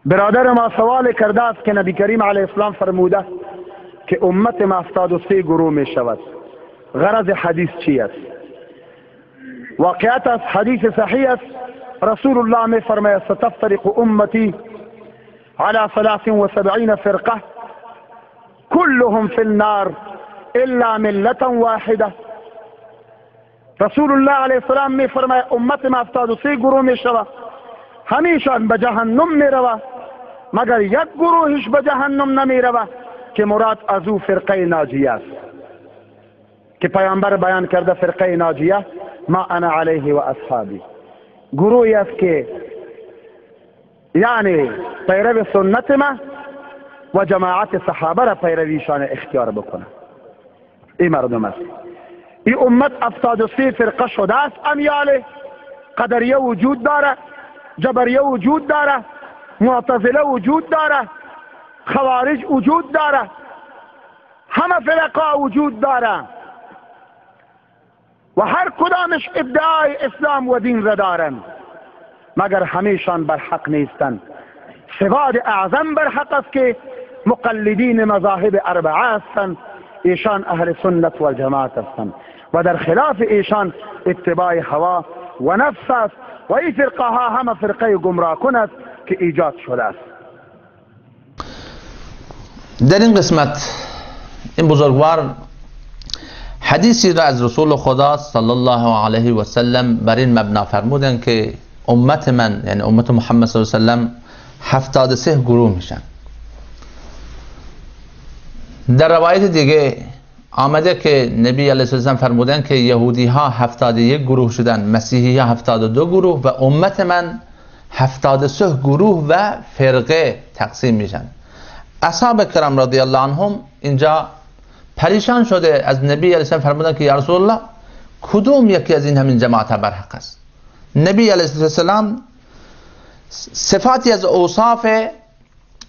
برادر ما سوال کرده است که نبی کریم علیه السلام فرموده که امت ما 73 گروه می شود. غرض حدیث چی است؟ واقعیت است، حدیث صحیح است. رسول الله می فرماید ستفترق امتی على 73 فرقه كلهم في النار الا ملة واحده. رسول الله علیه السلام می فرماید امت ما 73 گروه می شود، همیشان به جهنم می رود مگر یک گروهش به جهنم نمی رود که مراد از او فرقه ناجیه است که پیامبر بیان کرده فرقه ناجیه ما انا علیه و اصحابی، گروهی است که یعنی پیرو سنت ما و جماعت صحابه را پیرویشان اختیار بکنه. این مردم است. این امت 73 فرقه شده است. امیاله قدریه وجود داره، جبریه وجود داره، معتزله وجود داره، خوارج وجود داره، همه فرقه وجود داره و هر کدامش ادعای اسلام و دین را دارند مگر همیشان بر حق نیستند. سواد اعظم بر حق است که مقلدین مذاهب اربعه هستند، ایشان اهل سنت و جماعت هستند و در خلاف ایشان اتباع هوا و نفس است و این فرقه ها همه فرقه گمراه کن است که ایجاد شده است. در این قسمت این بزرگوار حدیثی را از رسول خدا صلی الله علیه و سلم بر این مبنا فرمودند که امت من یعنی امت محمد صلی الله علیه و سلم 73 گروه میشن. در روایت دیگه آمده که نبی علیه السلام فرمودند که یهودی ها 71 گروه شدن، مسیحی ها 72 گروه و امت من 73 گروه و فرقه تقسیم میشن. اصحاب کرام رضی الله عنهم اینجا پریشان شده از نبی علیه السلام فرمودند که یا رسول الله کدوم یکی از این همین جماعت بر حق است؟ نبی علیه السلام صفاتی از اوصاف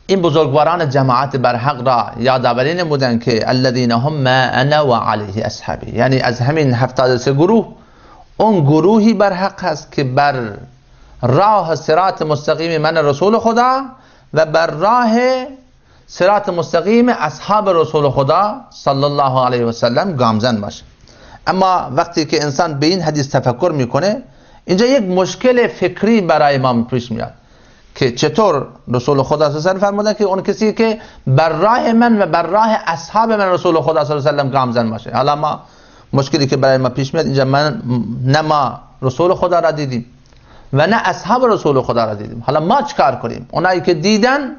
این بزرگواران جماعت بر حق را یادآوری نمودند که الذین هم ما انا و علیه اصحابی، یعنی از همین 73 گروه اون گروهی بر حق است که بر راه صراط مستقیم من رسول خدا و بر راه صراط مستقیم اصحاب رسول خدا صلی الله علیه و سلم گامزن باشه. اما وقتی که انسان به این حدیث تفکر میکنه اینجا یک مشکل فکری برای ما پیش میاد که چطور رسول خدا صلی الله علیه و سلم فرمودن که اون کسی که بر راه من و بر راه اصحاب من رسول خدا صلی الله علیه و سلم گامزن باشه. حالا ما مشکلی که برای ما پیش میاد اینجا نه ما رسول خدا را دیدیم و نه اصحاب رسول خدا را دیدیم. حالا ما چیکار کنیم؟ اونایی که دیدن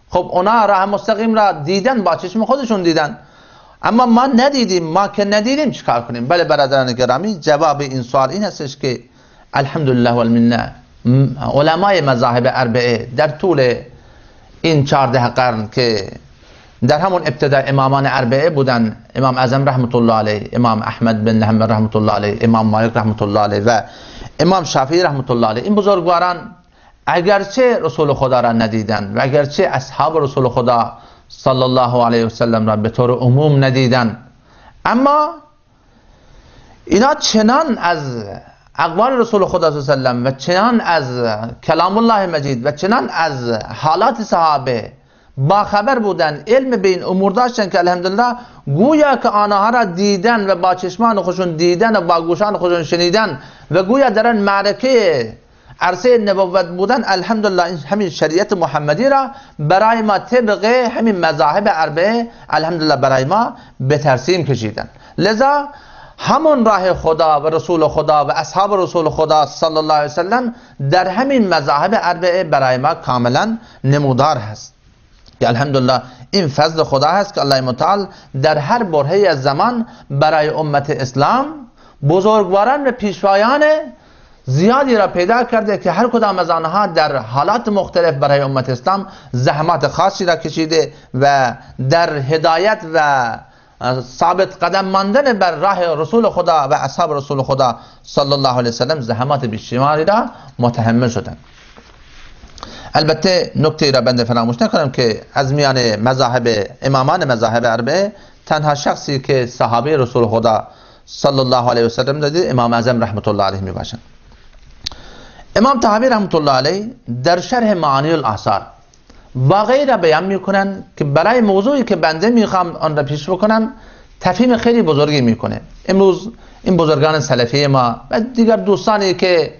خب اونا راه مستقیم را دیدن، با چشم خودشون دیدن، اما ما ندیدیم. ما که ندیدیم چیکار کنیم؟ بله برادران گرامی، جواب این سوال این هستش که الحمدلله والمنه علمای مذاهب اربعه در طول این 14 قرن که در همون ابتدا امامان اربعه بودن، امام اعظم رحمت الله علیه، امام احمد بن حنبل رحمت الله علیه، امام مالک رحمت الله علیه و امام شافعی رحمت الله علیه، این بزرگواران اگرچه رسول خدا را ندیدن و اگرچه اصحاب رسول خدا صلی الله علیه و سلم را به طور عموم ندیدن، اما اینا چنان از اقوال رسول خدا صلی الله علیه و سلم و چنان از کلام الله مجید و چنان از حالات صحابه با خبر بودن، علم به این امور داشتن که الحمدلله گویا که آنها را دیدن و با چشمان خودشون دیدن و با گوشان خودشون شنیدن و گویا در این معرکه عرصه نبوت بودن. الحمدلله همین شریعت محمدی را برای ما طبق همین مذاهب اربعه الحمدلله برای ما به ترسیم کشیدن. لذا همون راه خدا و رسول خدا و اصحاب رسول خدا صلی الله علیه وسلم در همین مذاهب اربعه برای ما کاملا نمودار هست. که الحمدلله این فضل خدا هست که الله متعال در هر برهه از زمان برای امت اسلام بزرگواران و پیشوایان زیادی را پیدا کرده که هر کدام از آنها در حالات مختلف برای امت اسلام زحمات خاصی را کشیده و در هدایت و ثابت قدم ماندن بر راه رسول خدا و اصحاب رسول خدا صلی الله علیه وسلم زحمات بیشماری را متحمل شدند. البته نکته را بنده فراموش نکنم که از میان مذاهب امامان مذاهب اربعه تنها شخصی که صحابه رسول خدا صلی الله علیه وسلم دادید امام اعظم رحمت الله علیه می باشند. امام طحاوی رحمت الله علیه در شرح معانی الاثار واقعی را بیان میکنن که برای موضوعی که بنده میخوام آن را پیش بکنم تفهیم خیلی بزرگی میکنه. امروز این بزرگان سلفی ما و دیگر دوستانی که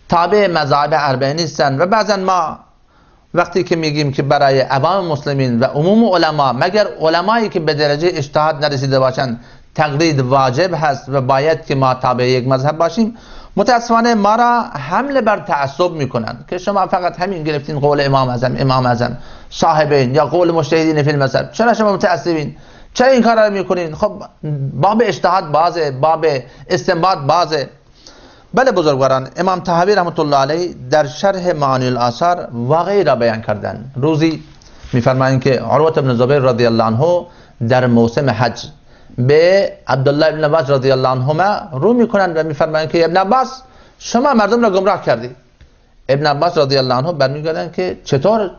تابع مذاهب اربعه نیستن و بعضا ما وقتی که میگیم که برای عوام مسلمین و عموم علما، مگر علمایی که به درجه اجتهاد نرسیده باشند تقلید واجب هست و باید که ما تابع یک مذهب باشیم، متاسفانه ما را حمله بر تعصب میکنن که شما فقط همین گرفتین قول امام اعظم صاحبین یا قول مجتهدین فی المذهب، چرا شما متعصبین؟ چرا این کار را میکنین؟ خب باب اجتهاد بازه، باب استنباط بازه. بله بزرگواران، امام طحاوی رحمت الله علیه در شرح معانی الاثار واقعی را بیان کردن. روزی میفرمایند که عروة بن زبیر رضی الله عنه در موسم حج به عبدالله ابن عباس رضی الله عنهما رو میکنند و میفرمایند که ابن عباس شما مردم را گمراه کردی. ابن عباس رضی الله عنه برمیگردند که چطور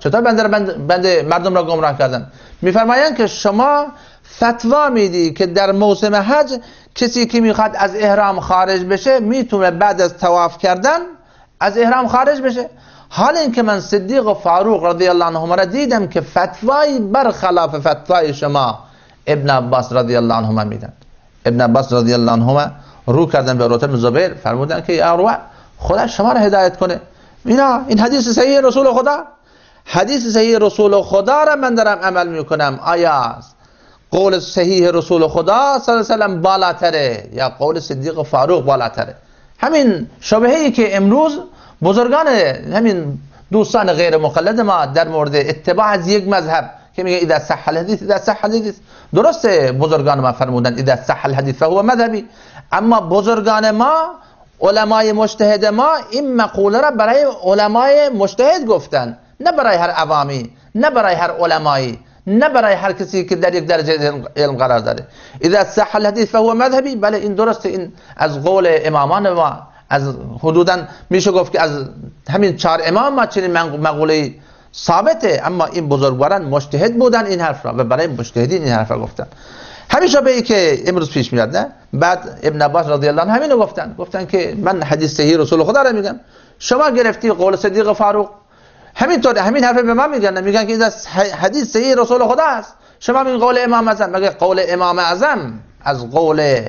بنده مردم را گمراه کردن؟ میفرمایند که شما فتوا میدی که در موسم حج کسی که میخواد از احرام خارج بشه میتونه بعد از طواف کردن از احرام خارج بشه، حال اینکه من صدیق و فاروق رضی الله عنهما را دیدم که فتوای برخلاف فتوای شما ابن عباس رضی الله عنهما میدن. ابن عباس رضی الله عنهما رو کردن به عروة بن زبیر، فرمودن که یا عروة خدا شما را هدایت کنه، این حدیث صحیح رسول خدا، حدیث صحیح رسول خدا را من دارم عمل میکنم، آیا قول صحیح رسول خدا صلی الله علیه و سلم بالاتره یا قول صدیق و فاروق بالاتره؟ همین شبهه‌ای که امروز بزرگان همین دوستان غیر مقلد ما در مورد اتباع از یک مذهب که میگه اذا صح الحدیث، درسته بزرگان ما فرمودن اذا صح الحدیث فهو مذهبی، اما بزرگان ما علمای مجتهد ما این مقوله را برای علمای مجتهد گفتن، نه برای هر عوامی، نه برای هر علمایی، نه برای هر کسی که در یک درجه علم قرار داره. اذا صح الحدیث فهو مذهبی، بله این درسته، این از قول امامان ما، از حدودا میشه گفت که از همین 4 امام ما چنین مقوله ثابته، اما این بزرگواران مجتهد بودن این حرف را و برای مجتهدین این حرف را گفتن. همیشه به که امروز پیش میاد، نه؟ بعد ابن عباس رضی الله عنه همینو گفتن که من حدیث صحیح رسول خدا را میگم، شما گرفتی قول صدیق فاروق، همینطور همین حرف به من میگن که این حدیث صحیح رسول خدا است، شما میگین قول امام اعظم، مگه قول امام اعظم از قول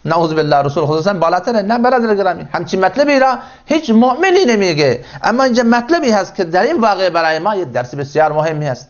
نعوذ بالله رسول خدا بالاتره؟ نه برادر گرامی، همچین مطلبی را هیچ مؤمنی نمیگه، اما اینجا مطلبی هست که در این واقعه برای ما یه درس بسیار مهمی است.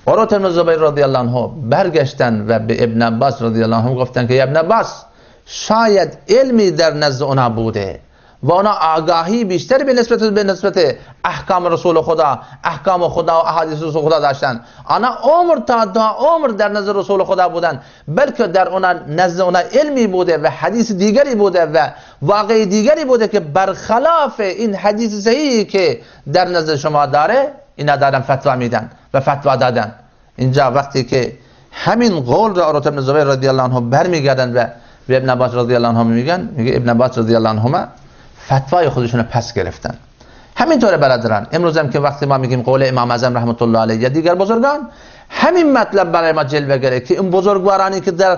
عروة بن زبیر رضی الله عنه برگشتن و به ابن عباس رضی الله عنه گفتن که ابن عباس شاید علمی در نزد اونا بوده و اونا آگاهی بیشتر به نسبت احکام رسول خدا، احکام خدا و احادیث رسول خدا داشتن. آنها عمر تا عمر در نظر رسول خدا بودن، بلکه در اونا نزد اونا علمی بوده و حدیث دیگری بوده و واقعی دیگری بوده که برخلاف این حدیث صحیحی که در نظر شما داره اینا دارن فتوا میدن و فتوا دادن. اینجا وقتی که همین قول را عروة بن زبیر رضی الله عنه برمیگردن و به ابن عباس رضی الله عنه میگه ابن عباس رضی الله عنهما فتوای خودشون رو پس گرفتن. همینطوره برادران، امروز هم که وقتی ما میگیم قول امام اعظم رحمت الله علیه یا دیگر بزرگان، همین مطلب برای ما جلوه گره که این بزرگوارانی که در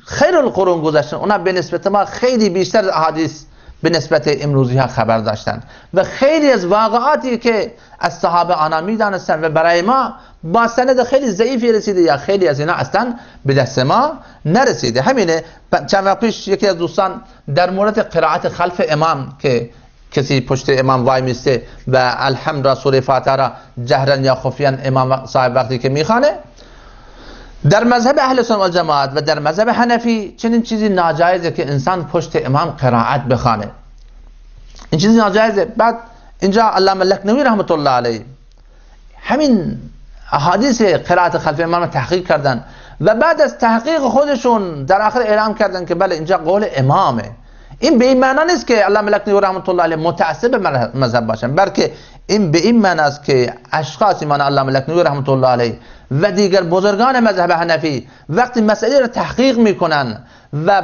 خیر القرون گذشتن اونا به نسبت ما خیلی بیشتر احادیث به نسبت امروزی ها خبر داشتن و خیلی از واقعاتی که از صحابه آنها میدانستن و برای ما با سند خیلی ضعیفی رسیده یا خیلی از اینا اصلا به دست ما نرسیده. همینه چند وقت پیش یکی از دوستان در مورد قرائت خلف امام که کسی پشت امام وای میسته و الحمد را سوره فاتحه را جهرن یا خفیان امام صاحب وقتی که میخوانه، در مذهب اهل سنت و جماعت و در مذهب حنفی چنین چیزی ناجایزه که انسان پشت امام قرائت بخوانه، این چیزی ناجایزه. بعد اینجا علامه لکنوی رحمت الله علیه همین احادیث قرائت خلف امام تحقیق کردن و بعد از تحقیق خودشون در آخر اعلام کردن که بله اینجا قول امامه. این به این معنا نیست که علامه لکنوی رحمت الله علیه متعصب مذهب باشن، بلکه این به این معنا است که اشخاص ایمان علامه لکنوی رحمت الله علیه و دیگر بزرگان مذهب حنفی وقتی مسئله را تحقیق میکنن و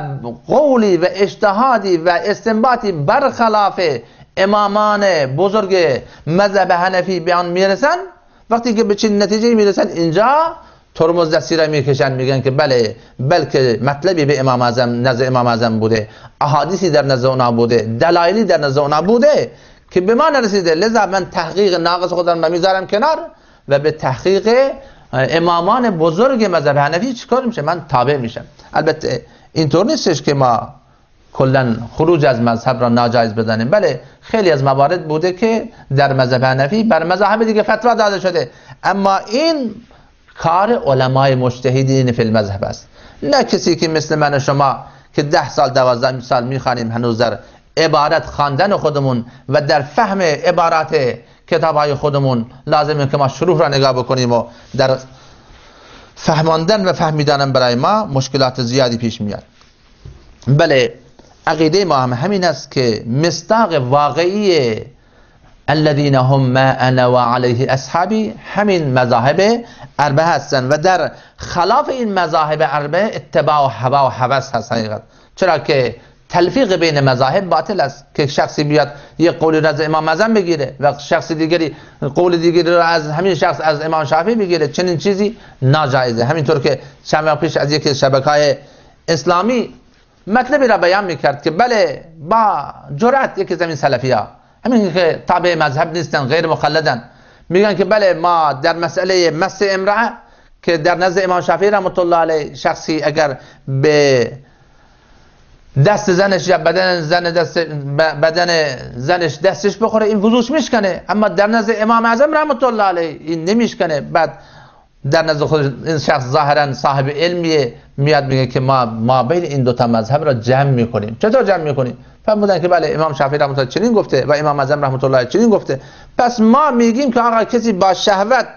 قولی و اجتهادی و استنباطی برخلاف امامان بزرگ مذهب حنفی به آن میرسن، وقتی که به چنین نتیجه میرسن اینجا ترمز دستی را میکشن، میگن که بله بلکه مطلبی به امام اعظم نزد امام اعظم بوده، احادیثی در نزد اونا بوده، دلایلی در نزد اونا بوده که به ما نرسیده، لذا من تحقیق ناقص خودم را میذارم کنار و به تحقیق امامان بزرگ مذهب حنفی چیکار میشه؟ من تابع میشم. البته اینطور نیستش که ما کلا خروج از مذهب را ناجایز بدانیم. بله خیلی از موارد بوده که در مذهب حنفی بر مذاهب دیگه فتوا داده شده، اما این کار علمای مجتهدین فی المذهب است، نه کسی که مثل من و شما که 10 سال 12 سال میخوانیم هنوز در عبارت خواندن خودمون و در فهم عبارات کتابهای خودمون لازمه که ما شروع را نگاه بکنیم و در فهماندن و فهمیدن برای ما مشکلات زیادی پیش میاد. بله عقیده ما هم همین است که مصداق واقعی الذین هم ما انا و علیه اصحابی همین مذاهب اربعه هستند و در خلاف این مذاهب اربعه اتباع و هوا و هوس هست حقیقت. چرا که تلفیق بین مذاهب باطل است که شخصی بیاد یک قولی را از امام اعظم بگیره و شخص دیگری قول دیگری را از همین شخص از امام شافعی بگیره، چنین چیزی ناجایزه. همینطور که چند وقت پیش از یک شبکه‌های اسلامی مطلبی را بیان میکرد که بله با جرأت یکی زمین سلفی‌ها همین که تابع مذهب نیستن، غیر مقلدن، میگن که بله ما در مسئله مس امرأه که در نزد امام شافعی رحمت الله علیه شخصی اگر به دست زنش یا بدن زنش دستش بخوره این وضوش میشکنه، اما در نزد امام اعظم رحمت الله علیه این نمیشکنه. بعد در نزد خود این شخص ظاهرا صاحب علمیه میاد میگه که ما بین این دوتا مذهب را جمع میکنیم. چطور جمع میکنیم؟ فرمودن که بله امام شافعی رحمت الله چنین گفته و امام اعظم رحمت الله چنین گفته، پس ما میگیم که آقا کسی با شهوت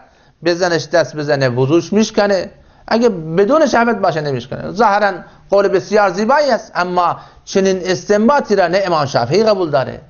به زنش دست بزنه وضوش میشکنه، اگه بدون شهوت باشه نمیشکنه. ظاهرا قول بسیار زیبایی است، اما چنین استنباطی را نه امام شافعی قبول داره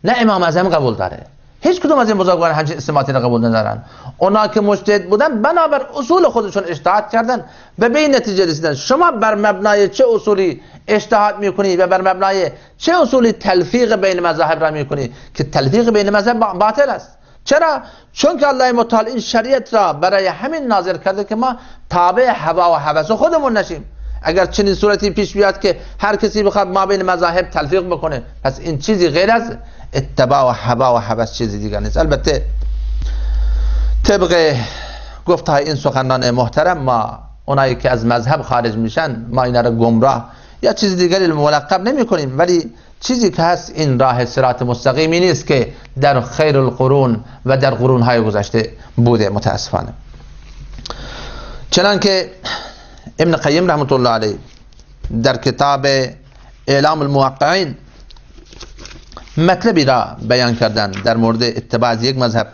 نه امام اعظم قبول داره. هیچ کدوم از این بزرگواران همچین استنباطی را قبول ندارن. اونا که مجتهد بودن بنابر اصول خودشون اجتهاد کردن و به این نتیجه رسیدن. شما بر مبنای چه اصولی اجتهاد میکنی و بر مبنای چه اصولی تلفیق بین مذاهب را میکنی که تلفیق بین مذاهب باطل است؟ چرا؟ چون که الله متعال این شریعت را برای همین نازل کرده که ما تابع هوا و هوس خودمون نشیم. اگر چنین صورتی پیش بیاد که هر کسی بخواد ما بین مذاهب تلفیق بکنه، پس این چیزی غیر از اتباع و هوا و هوس چیزی دیگر نیست. البته طبق گفتهای این سخنان محترم ما اونایی که از مذهب خارج میشن ما اینا را گمراه یا چیز دیگری ملقب نمی کنیم، ولی چیزی که هست این راه صراط مستقیمی نیست که در خیر القرون و در قرونهای گذشته بوده متاسفانه. چنانکه ابن قیم رحمت الله علیه در کتاب اعلام الموقعین مطلبی را بیان کردن در مورد اتباع یک مذهب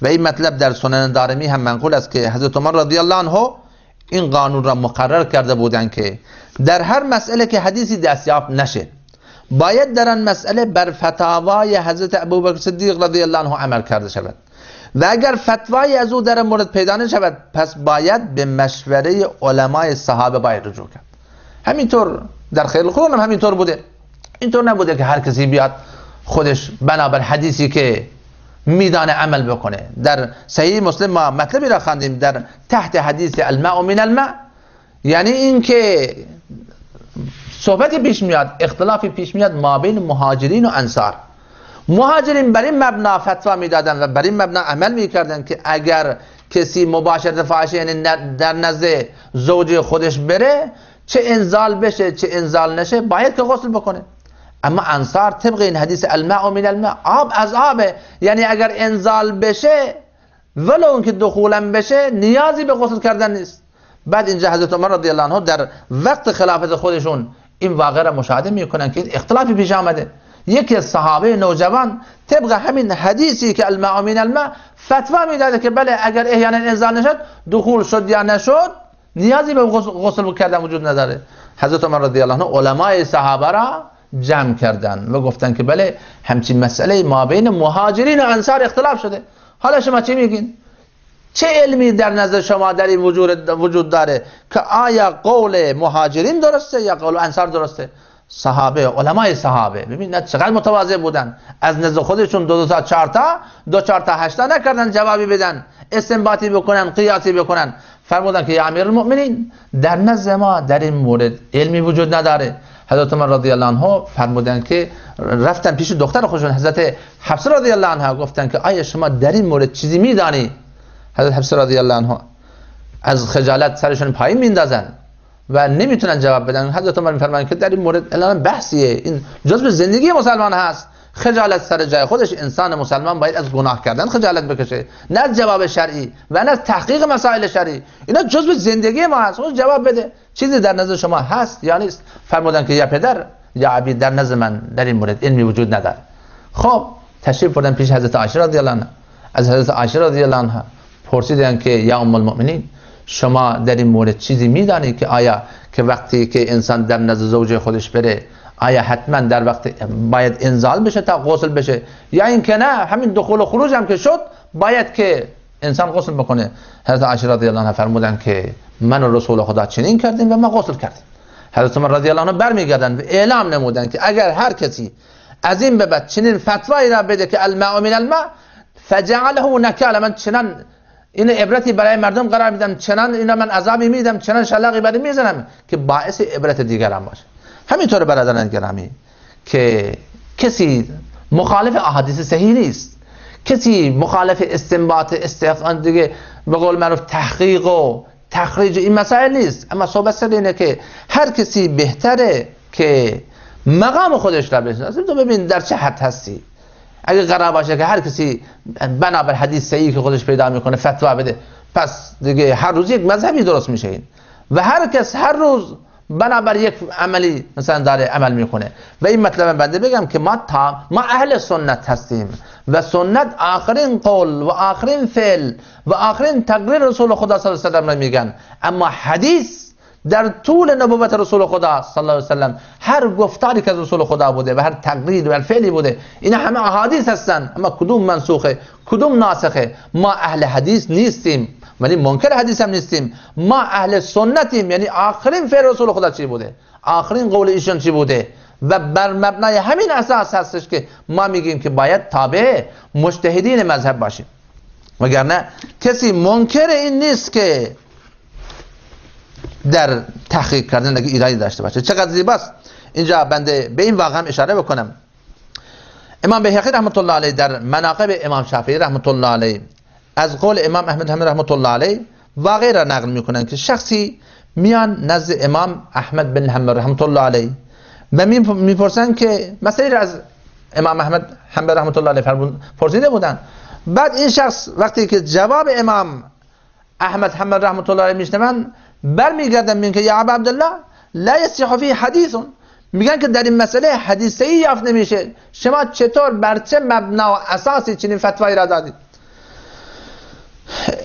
و این مطلب در سنن دارمی هم منقول است که حضرت عمر رضی الله عنه این قانون را مقرر کرده بودند که در هر مسئله که حدیثی دستیاب نشه باید در آن مسئله بر فتاوای حضرت ابوبکر صدیق رضی الله عنه عمل کرده شود و اگر فتوای از او در مورد پیدا نشود پس باید به مشوره علمای صحابه باید رجوع کرد. همینطور در خیر القرون هم همینطور بوده. اینطور نبوده که هر کسی بیاد خودش بنابر حدیثی که میدانه عمل بکنه. در صحیح مسلم ما مطلبی را خواندیم در تحت حدیث الماء من الماء، یعنی این که صحبتی پیش میاد، اختلافی پیش میاد ما بین مهاجرین و انصار. مهاجرین بر این مبنا فتوا میدادن و بر این مبنا عمل میکردن که اگر کسی مباشرت فاحشه یعنی در نزد زوج خودش بره، چه انزال بشه چه انزال نشه باید که غسل بکنه. اما انصار طبق این حدیث الماء من الماء، آب از آبه، یعنی اگر انزال بشه ولو اون که دخولم بشه نیازی به غسل کردن نیست. بعد اینجا حضرت عمر رضی الله عنه در وقت خلافت خودشون این واقعه را مشاهده میکنن که اختلافی پیش آمده. یکی از صحابه نوجوان طبق همین حدیثی که الماء من الماء فتوا میداده که بله اگر احیانا انزال نشد دخول شد یا نشد نیازی به غسل کردن وجود نداره. حضرت عمر رضی الله عنه علمای صحابه را جمع کردن و گفتن که بله همچین مسئله ما بین مهاجرین و انصار اختلاف شده. حالا شما چی میگین؟ چه علمی در نظر شما در این وجود داره که آیا قول مهاجرین درسته یا قول انصار درسته؟ صحابه، علمای صحابه ببینید چقدر متواضع بودن، از نزد خودشون دو تا چهار تا 8 تا نکردن جوابی بدن، استنباطی بکنن، قیاسی بکنن. فرمودن که یا امیر المؤمنین در نزد ما در این مورد علمی وجود نداره. حضرت عمر رضی الله عنه فرمودن که رفتن پیش دختر خودشون حضرت حفصه رضی الله عنها گفتن که آیا شما در این مورد چیزی میدانی؟ حضرت حفصه رضی الله عنها از خجالت سرشون پایین میندازن و نمیتونن جواب بدن. حضرت عمر میفرمایند که در این مورد الان بحثیه، این جزء زندگی مسلمان هست. خجالت سر جای خودش، انسان مسلمان باید از گناه کردن خجالت بکشه، نه از جواب شرعی و نه از تحقیق مسائل شرعی. اینا جزء زندگی ما هست. اون جواب بده چیزی در نظر شما هست یا نیست. فرمودن که یا پدر یا عبید، در نظر من در این مورد علمی وجود نداره. خب تشریف بردن پیش حضرت عایشه رضی الله عنها. از حضرت عایشه رضی الله عنها پرسیدن که یا ام المؤمنین، شما در این مورد چیزی میدانی که آیا که وقتی که انسان در نزد زوج خودش بره آیا حتما در وقت باید انزال بشه تا غسل بشه، یا این که نه همین دخول و خروج هم که شد باید که انسان غسل بکنه؟ حضرت عایشه رضی الله عنها فرمودن که من و رسول خدا چنین کردیم و ما غسل کردیم. حضرت عمر رضی الله عنه برمیگردن و اعلام نمودن که اگر هر کسی از این به بعد چنین فتوایی را بده که الماء من الماء فجعله نکالا، من چنان این عبرتی برای مردم قرار میدم، چنان اینا من عذابی میدم، چنان شلاقی برای میزنم که باعث عبرت دیگران باشه. همینطور برادران گرامی که کسی مخالف احادیث صحیح نیست، کسی مخالف استنباط استفاده دیگه به قول معروف تحقیق و تخریج این مسائل نیست، اما صحبت سر اینه که هر کسی بهتره که مقام خودش را بشناسه. تو ببین در چه حد هستی. اگه قرار باشه که هر کسی بنابر حدیث صحیحی که خودش پیدا میکنه فتوا بده، پس دیگه هر روز یک مذهبی درست میشه این، و هر کس هر روز بنابر یک عملی مثلا داره عمل میکنه. و این مطلب بنده بگم که ما اهل سنت هستیم و سنت آخرین قول و آخرین فعل و آخرین تقریر رسول خدا صلی الله علیه و سلم میگن. اما حدیث در طول نبوت رسول خدا صلی الله علیه و سلم هر گفتاری که از رسول خدا بوده و هر تقریر و فعلی بوده اینا همه احادیث هستن، اما کدوم منسوخه کدوم ناسخه؟ ما اهل حدیث نیستیم ولی منکر حدیث هم نیستیم، ما اهل سنتیم. یعنی آخرین فعل رسول خدا چی بوده، آخرین قول ایشون چی بوده، و بر مبنای همین اساس هستش که ما میگیم که باید تابع مجتهدین مذهب باشیم. وگرنه کسی منکر این نیست که در تحقیق کردن اگه ایرادی داشته باشه. چقدر زیباست. اینجا بنده به این واقعا اشاره بکنم. امام بهقی رحمت الله علیه در مناقب امام شافعی رحمت الله علیه از قول امام احمد حنبل رحمت الله علیه واقعی را نقل میکنن که شخصی میان نزد امام احمد بن حنبل رحمت الله علیه و میپرسن که مسئله را از امام احمد حنبل رحمت الله علیه پرسیده بودن. بعد این شخص وقتی که جواب امام احمد حنبل رحمت الله علیه میشنون برمیگردن میگن که یا ابا عبدالله لا یصح فی حدیث، میگن که در این مسئله حدیث صحیح یافت نمیشه، شما چطور بر چه مبنا و اساسی چنین فتوایی را دادید؟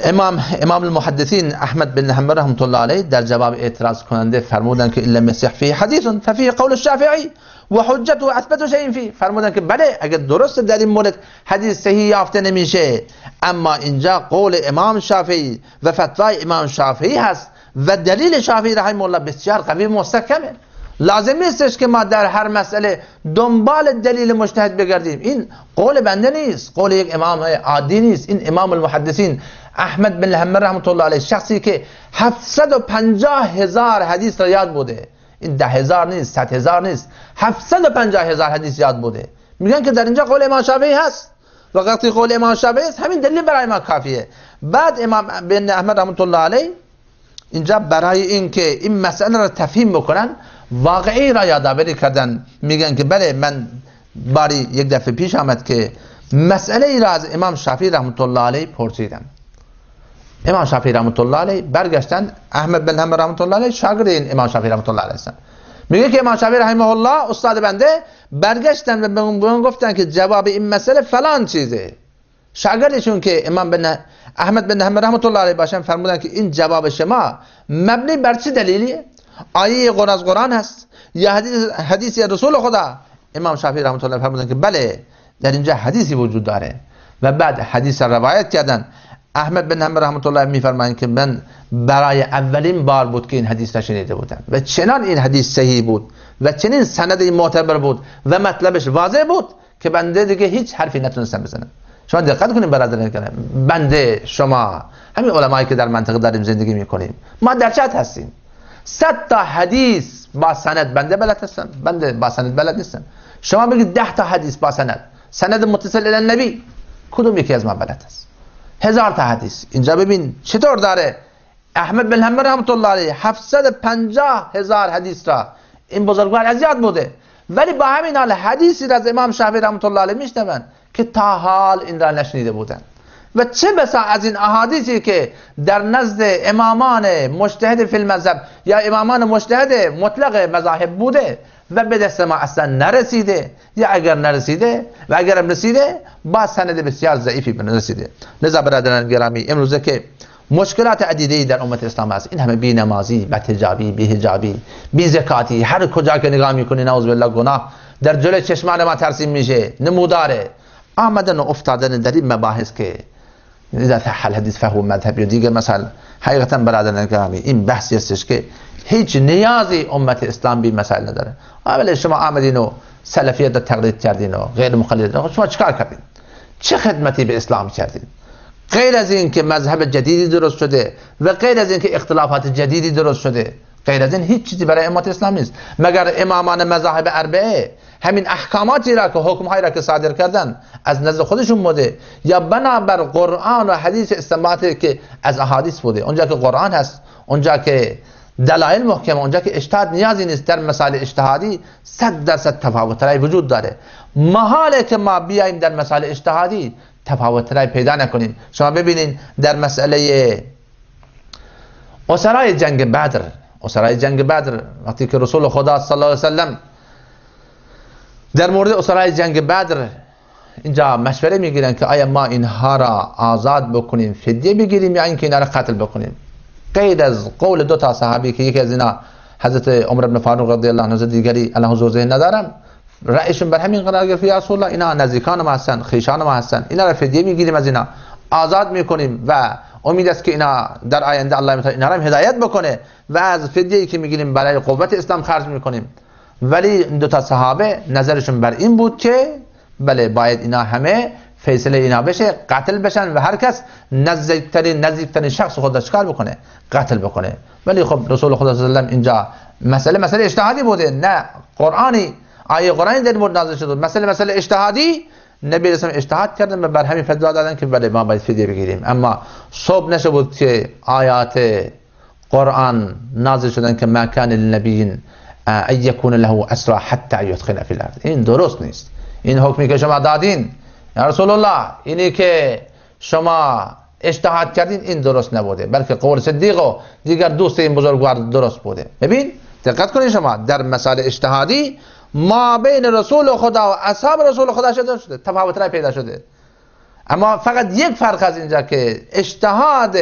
امام المحدثین احمد بن حنبل رحمت الله علیه در جواب اعتراض کننده فرمودن که الا مسح فی حدیث ففی قول الشافعی و حجت و اثبت شیء فی، فرمودن که بله اگر درست در این مورد حدیث صحیح یافته نمیشه، اما اینجا قول امام شافعی و فتوای امام شافعی هست و دلیل شافعی رحمه الله بسیار قوی مستحکمه. لازم نیستش که ما در هر مسئله دنبال دلیل مجتهد بگردیم. این قول بنده نیست، قول یک امام عادی نیست. این امام المحدثین احمد بن حنبل رحمت الله علیه، شخصی که 750,000 حدیث را یاد بوده، این 10,000 نیست، 100,000 نیست، 750,000 حدیث یاد بوده، میگن که در اینجا قول امام شافعی هست و وقتی قول امام شافعی است همین دلیل برای ما کافیه. بعد امام بن احمد رحمت الله علیه اینجا برای این که این مسئله را تفهیم بکنن واقعی را یادآوری کردن، میگن که بله من باری یک دفعه پیش آمد که مسئله ای را از امام شافعی رحمت الله علیه پرسیدم. امام شافعی رحمت الله علیه برگشتن، احمد بن حنبل رحمت الله علیه شاگرد این امام شافعی رحمت الله علیه هستن، میگه که امام شافعی رحمه الله استاد بنده برگشتن و به اون گفتن که جواب این مسئله فلان چیزه. شاگردشون که امام بن احمد بن حنبل رحمت الله علیه باشن فرمودن که این جواب شما مبنی بر چه دلیلیه؟ آیه قرآن از قرآن هست یا حدیث رسول خدا؟ امام شافعی رحمت الله فرمودن که بله در اینجا حدیثی وجود داره و بعد حدیث را روایت کردن. احمد بن حنبل رحمت الله میفرمایند که من برای اولین بار بود که این حدیث را شنیده بودم و چنان این حدیث صحیح بود و چنین سند معتبر بود و مطلبش واضح بود که بنده دیگه هیچ حرفی نتونستم بزنم. شما دقت کنید برادران گرامی، بنده شما همین علمایی که در منطقه داریم زندگی میکنیم ما در چه هستیم؟ 100 تا حدیث با سند بنده بلد هستم، بنده با سند بلد نیستم. شما بگید 10 تا حدیث با سند متصل الی النبی، کدوم یکی از ما بلد است؟ 1000 تا حدیث. اینجا ببین چطور داره احمد بن حنبل رحمت الله علیه 750,000 حدیث را این بزرگوار از یاد بوده، ولی با همین حال حدیثی را از امام شافعی رحمت الله علیه میشنون که تا حال این را نشنیده بودن. و چه بسا از این احادیثی که در نزد امامان مجتهد فی المذهب یا امامان مجتهد مطلق مذاهب بوده و به دست ما اصلا نرسیده، یا اگر نرسیده و اگر هم رسیده با سند بسیار ضعیفی نرسیده. لذا برادران گرامی امروزه که مشکلات عدیده‌ای در امت اسلام هست، این همه بی نمازی، بدحجابی، بی حجابی، بی زکاتی، هر کجا که نگاه میکنی نعوذ بالله گناه در جلوی چشمان ما ترسیم میشه، نموداره آمدن و افتادن در این مباحث که اذا صح الحدیث فهو مذهبی و دیگر مثلا. حقیقتا برادران گرامی این بحثی هستش که هیچ نیازی امت اسلام به مسائل نداره. اولی شما آمدین و سلفیت رو تقلید کردین و غیر مقلد، شما چیکار کردین؟ چه خدمتی به اسلام کردین؟ غیر از این که مذهب جدیدی درست شده و غیر از این که اختلافات جدیدی درست شده، غیر از این هیچ چیزی برای امت اسلام نیست مگر امامان مذاهب اربعه همین احکاماتی را که حکم‌هایی را که صادر کردن از نزد خودشون بوده یا بنابر قرآن و حدیث استنباطی که از احادیث بوده. اونجا که قرآن هست، اونجا که دلایل محکمه، اونجا که اجتهاد نیازی نیست، در مسائل اجتهادی 100% تفاوت رای وجود داره. محاله که ما بیایم در مسائل اجتهادی تفاوت رای پیدا نکنیم. شما ببینید در مسئله اسرای جنگ بدر وقتی که رسول خدا صلی الله علیه وسلم در مورد اسرای جنگ بدر اینجا مشوره میگیرن که آیا ما اینها را آزاد بکنیم فدیه بگیریم یا اینکه اینا را قتل بکنیم. غیر از قول دو تا صحابی که یکی از اینا حضرت عمر بن فاروق رضی الله عنه، دیگری الله حضور ذهن ندارم، رأیشون بر همین قرار گرفت یا رسول الله اینا نزدیکان ما هستن، خویشان ما هستن، اینا را فدیه میگیریم، از اینا آزاد میکنیم و امید است که اینا در آینده الله تعالی اینا را هدایت بکنه و از فدیه‌ای که میگیریم برای قوت اسلام خرج میکنیم. ولی دو تا صحابه نظرشون بر این بود که بله باید اینا همه فیصله اینا بشه، قتل بشن و هر کس نزدیکترین شخص خود را چیکار بکنه؟ قتل بکنه. ولی خب رسول خدا صلی الله علیه و اینجا مسئله اجتهادی بوده، نه قرآنی آیه قرآنی در مورد نازل شده. مسئله اجتهادی نبی رسول اجتهاد کردن و بر همین فتوا دادن که بله ما باید فدیه بگیریم. اما صبح نشه بود که آیات قرآن نازل شدن که ما کان للنبی ان یکون له اسرى حتی یدخل فی الارض. این درست نیست. این حکمی که شما دادین یا رسول الله، اینی که شما اجتهاد کردین این درست نبوده، بلکه قول صدیق و دیگر دوست این بزرگوار درست بوده. ببین دقت کنید شما در مسائل اجتهادی ما بین رسول خدا و اصحاب رسول خدا شده تفاوت رای پیدا شده. اما فقط یک فرق از اینجا که اجتهاد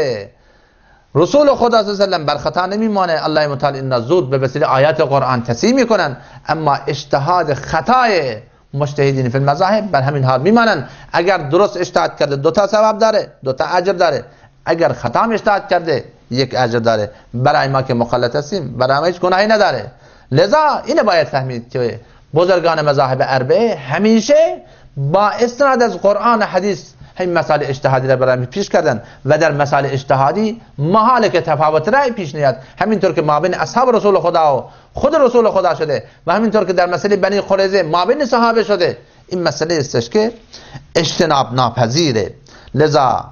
رسول خدا صلی الله علیه و بر خطا نمیمانه، الله متعال اینا زود به وسیله آیات قرآن تصحیح میکنن، اما اجتهاد خطای مجتهدین فی المذاهب بر همین حال میمانن. اگر درست اجتهاد کرده 2 تا ثواب داره، 2 تا اجر داره، اگر خطا اجتهاد کرده 1 اجر داره. برای ما که مخالط هستیم برای ما هیچ گناهی نداره. لذا اینو باید فهمید که بزرگان مذاهب اربعه همیشه با استناد از قرآن و حدیث همین مسائل اجتهادی را برای پیش کردن و در مسائل اجتهادی محاله که تفاوت رأی پیش نیاد، همینطور که ما بین اصحاب رسول خدا و خود رسول خدا شده و همینطور که در مسئله بنی قریظه ما بین صحابه شده. این مسئله استش که اجتناب ناپذیره. لذا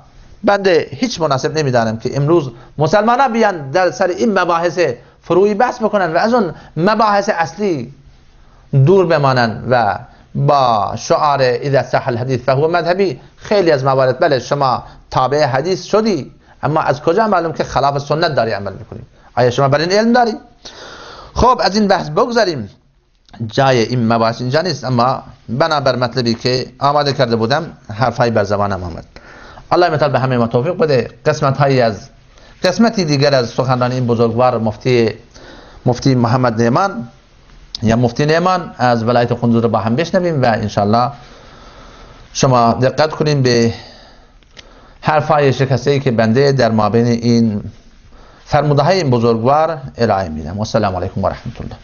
بنده هیچ مناسب نمیدانم که امروز مسلمانان بیان در سر این مباحث فروعی بحث بکنن و از اون مباحث اصلی دور بمانن و با شعار اذا صح الحدیث فهو مذهبی. خیلی از موارد بله شما تابع حدیث شدی، اما از کجا معلوم که خلاف سنت داری عمل میکنی؟ آیا شما بر این علم داری؟ خب از این بحث بگذاریم، جای این مباحث اینجا نیست، اما بنابر مطلبی که آماده کرده بودم حرفای بر زبانم آمد. الله متعال به همه ما توفیق بده. قسمتی دیگر از سخنرانی این بزرگوار مفتی محمد نعمان یا مفتی نعمان از ولایت قندوز رو با هم بشنویم و انشالله شما دقت کنیم به حرفای شکسته‌ای که بنده در مابین این فرموده های این بزرگوار ارائه میدم. و السلام علیکم و رحمت الله.